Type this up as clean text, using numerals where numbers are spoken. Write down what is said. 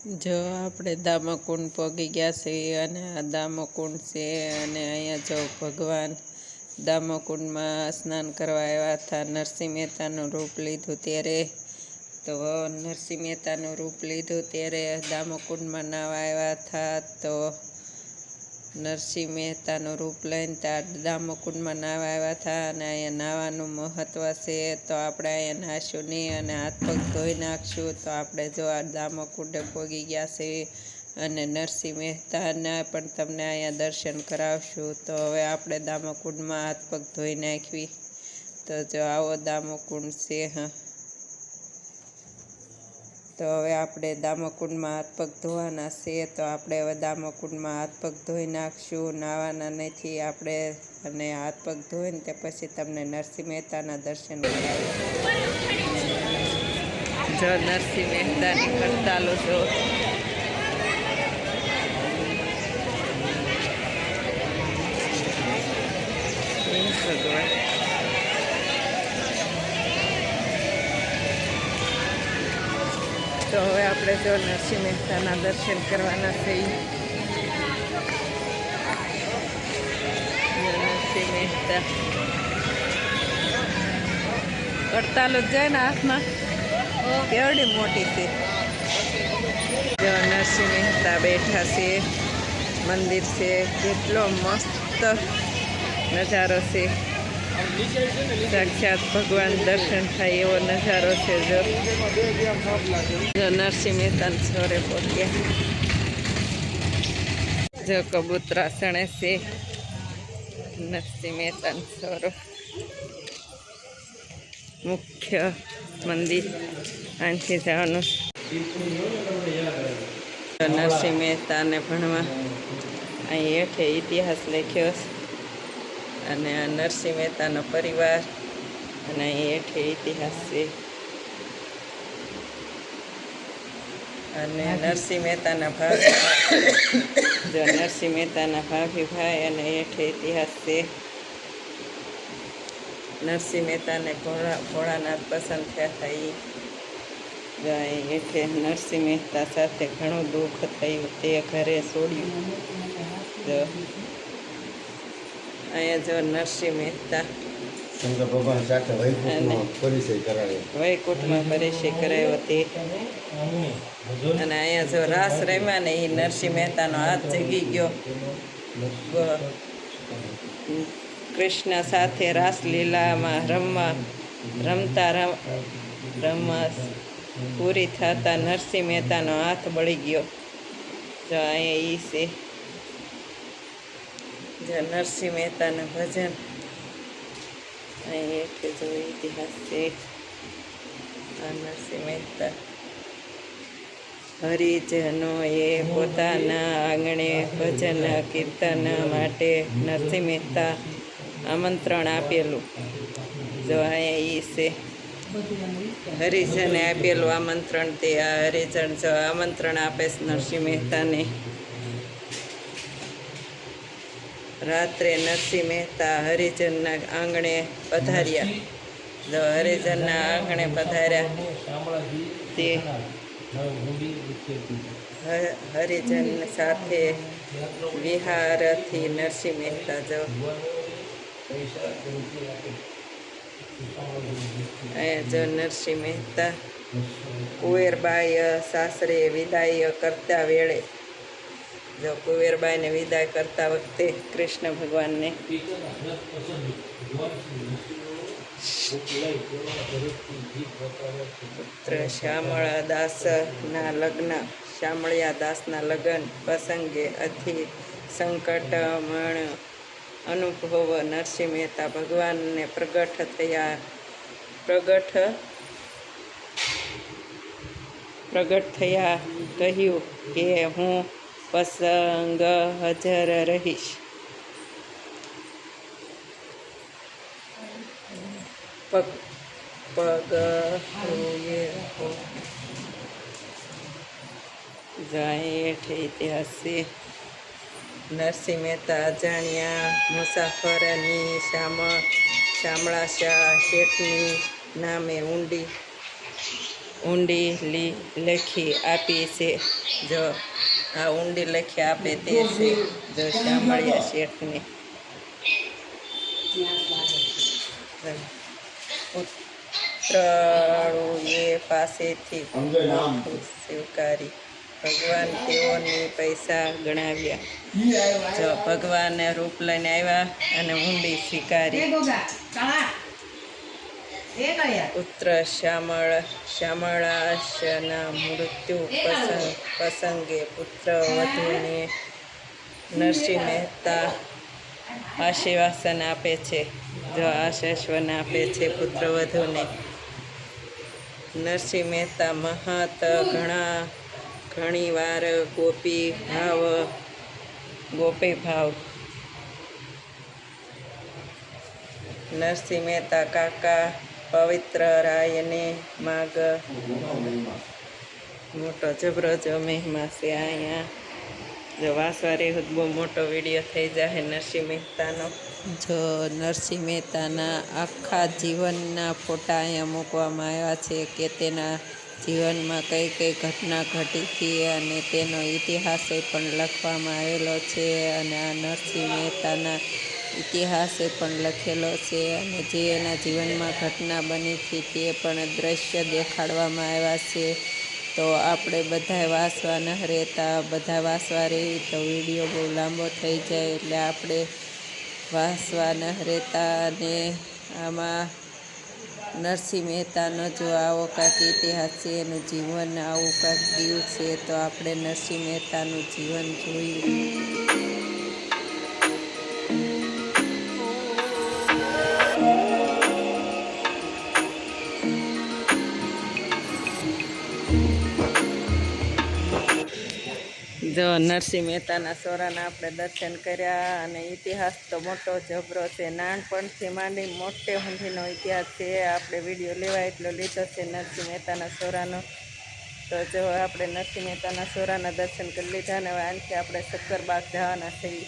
જો આપણે દામોકુંડ પહોંચી ગયા છીએ અને આ દામોકુંડ છે અને અહીંયા જો ભગવાન દામોકુંડમાં સ્નાન કરવા આવ્યા હતા. નરસિંહ મહેતાનું રૂપ લીધું ત્યારે તો નરસિંહ મહેતાનું રૂપ લીધું ત્યારે દામોકુંડમાં નાવા આવ્યા હતા. તો નરસિંહ મહેતાનું રૂપ લઈને ત્યાં દામોકુંડમાં નાવા આવ્યા હતા અને અહીંયા નાવાનું મહત્ત્વ છે. તો આપણે અહીંયા નાહશું નહીં અને હાથ પગ ધોઈ નાખશું. તો આપણે જો આ દામોકુંડે પહોંચી ગયા છે અને નરસિંહ મહેતાના પણ તમને અહીંયા દર્શન કરાવશું. તો હવે આપણે દામોકુંડમાં હાથ પગ ધોઈ નાખવી. તો જો આવો દામોકુંડ છે. તો હવે આપણે દામોકુંડમાં હાથ પગ ધોવાના છે. તો આપણે હવે દામોકુંડમાં હાથ પગ ધોઈ નાખશું. નાવાના નથી આપણે અને હાથ પગ ધોઈને તે પછી તમને નરસિંહ મહેતાના દર્શન કરાવીશું. જો નરસિંહ મહેતાની હડતાલો જો ભગવાન. તો હવે આપણે જો નરસિંહ મહેતાના દર્શન કરવાના છે. નરસિંહ મહેતા હડતાલ જ જાય ને હાથમાં કેવડી મોટી છે. જો નરસિંહ મહેતા બેઠા છે. મંદિર છે. કેટલો મસ્ત નજારો છે. સાક્ષાત ભગવાન દર્શન થાય એવો નજારો છે. જો નરસિંહ મહેતા સોરે પહોંચ્યા. જો કબૂતરા સણે છે. નરસિંહ મહેતા સોરો મુખ્ય મંદિર અહીંથી જવાનું. નરસિંહ મહેતાને ભણવા અહીં હેઠે ઇતિહાસ લખ્યો અને આ નરસિંહ મહેતાનો પરિવાર અને અહીં હેઠે ઇતિહાસ છે. અને નરસિંહ મહેતાના ભાઈ જો નરસિંહ મહેતાના ભાભી ભાઈ અને હેઠે ઇતિહાસ છે. નરસિંહ મહેતાને ભોળાનાથ પસંદ થયા હતા. જો અહીં હેઠે નરસિંહ મહેતા સાથે ઘણું દુઃખ થયું તે ઘરે છોડ્યું. જો અહીંયા જો નરસિંહ મહેતા શંકર ભગવાન સાથે વૈકુંઠમાં પરિચય કરાયો તે. અને અહીંયા જો રાસ રમ્યા ને એ નરસિંહ મહેતાનો હાથ જગી ગયો. કૃષ્ણ સાથે રાસલીલામાં રમતા પૂરી થતા નરસિંહ મહેતાનો હાથ બળી ગયો. જો અહીંયા એ છે. જો નરસિંહ મહેતાના ભજન અહીં એક જો ઇતિહાસ છે. આ નરસિંહ મહેતા હરિજનોએ પોતાના આંગણે ભજન કીર્તન માટે નરસિંહ મહેતા આમંત્રણ આપેલું. જો અહીંયા એ છે. હરિજને આપેલું આમંત્રણ તે આ હરિજન જો આમંત્રણ આપે છે નરસિંહ મહેતાને. રાત્રે નરસિંહ મહેતા હરિજનના આંગણે પધાર્યા. જો હરિજનના આંગણે પધાર્યા તે હરિજન સાથે વિહારથી નરસિંહ મહેતા જો અહીંયા જો નરસિંહ મહેતા કુંવરબાઈ સાસરે વિદાય કરતા વેળે જો કુંવરબાઈને વિદાય કરતા વખતે કૃષ્ણ ભગવાનને પુત્ર શ્યામળા દાસના લગ્ન શ્યામળિયા દાસના લગ્ન પ્રસંગે અતિ સંકટમણ અનુભવ નરસિંહ મહેતા ભગવાનને પ્રગટ થયા કહ્યું કે હું પસંગ હાજર રહીશ. પગ જાય ઇતિહાસ છે. નરસિંહ મહેતા અજાણ્યા મુસાફરની શામળા શેઠની નામે ઊંડી ઊંડી લેખી આપી છે. જો આ ઊંડી લેખી આપે તે છે જો શામળિયા શેઠને. પુત્રળુએ પાસેથી સ્વીકારી. ભગવાન તેઓની પૈસા ગણાવ્યા. જો ભગવાને રૂપ લઈને આવ્યા અને ઊંડી સ્વીકારી. પુત્ર શામળાસના મૃત્યુ પ્રસંગે પુત્ર વધુને નરસિંહ મહેતા આશીર્વાસન આપે છે. જો આશ્વાસન આપે છે પુત્ર વધુને. નરસિંહ મહેતા મહત ઘણી વાર ગોપી ભાવ. નરસિંહ મહેતા કાકા પવિત્ર રાયને માગ મોટો જબરો જો મહિમા છે. અહીંયા જો વાસવારી બહુ મોટો વિડીયો થઈ જાય નરસિંહ મહેતાનો. જો નરસિંહ મહેતાના આખા જીવનના ફોટા અહીંયા મૂકવામાં આવ્યા છે કે તેના જીવનમાં કઈ કઈ ઘટના ઘટી હતી અને તેનો ઇતિહાસ પણ લખવામાં આવેલો છે. અને આ નરસિંહ મહેતાના ઇતિહાસે પણ લખેલો છે અને જે એના જીવનમાં ઘટના બની હતી તે પણ દ્રશ્ય દેખાડવામાં આવ્યા છે. તો આપણે બધાએ વાંચવા ન રહેતા, બધા વાંચવા રહી તો વિડીયો બહુ લાંબો થઈ જાય એટલે આપણે વાંચવા ન રહેતા. અને આમાં નરસિંહ મહેતાનો જો આવો કાંઈક ઇતિહાસ છે, એનું જીવન આવું કાંઈક ગયું છે તો આપણે નરસિંહ મહેતાનું જીવન જોયું. જો નરસિંહ મહેતાના સોરાના આપણે દર્શન કર્યા અને ઇતિહાસ તો મોટો જબરો છે. નાનપણથી માંડી મોટે સુધીનો ઇતિહાસ છે. આપણે વિડીયો લેવા એટલો લીધો છે નરસિંહ મહેતાના સોરાનો. તો જો આપણે નરસિંહ મહેતાના સોરાના દર્શન કરી લીધા ને હવે આનથી આપણે શક્કરબાગ જવાના છીએ.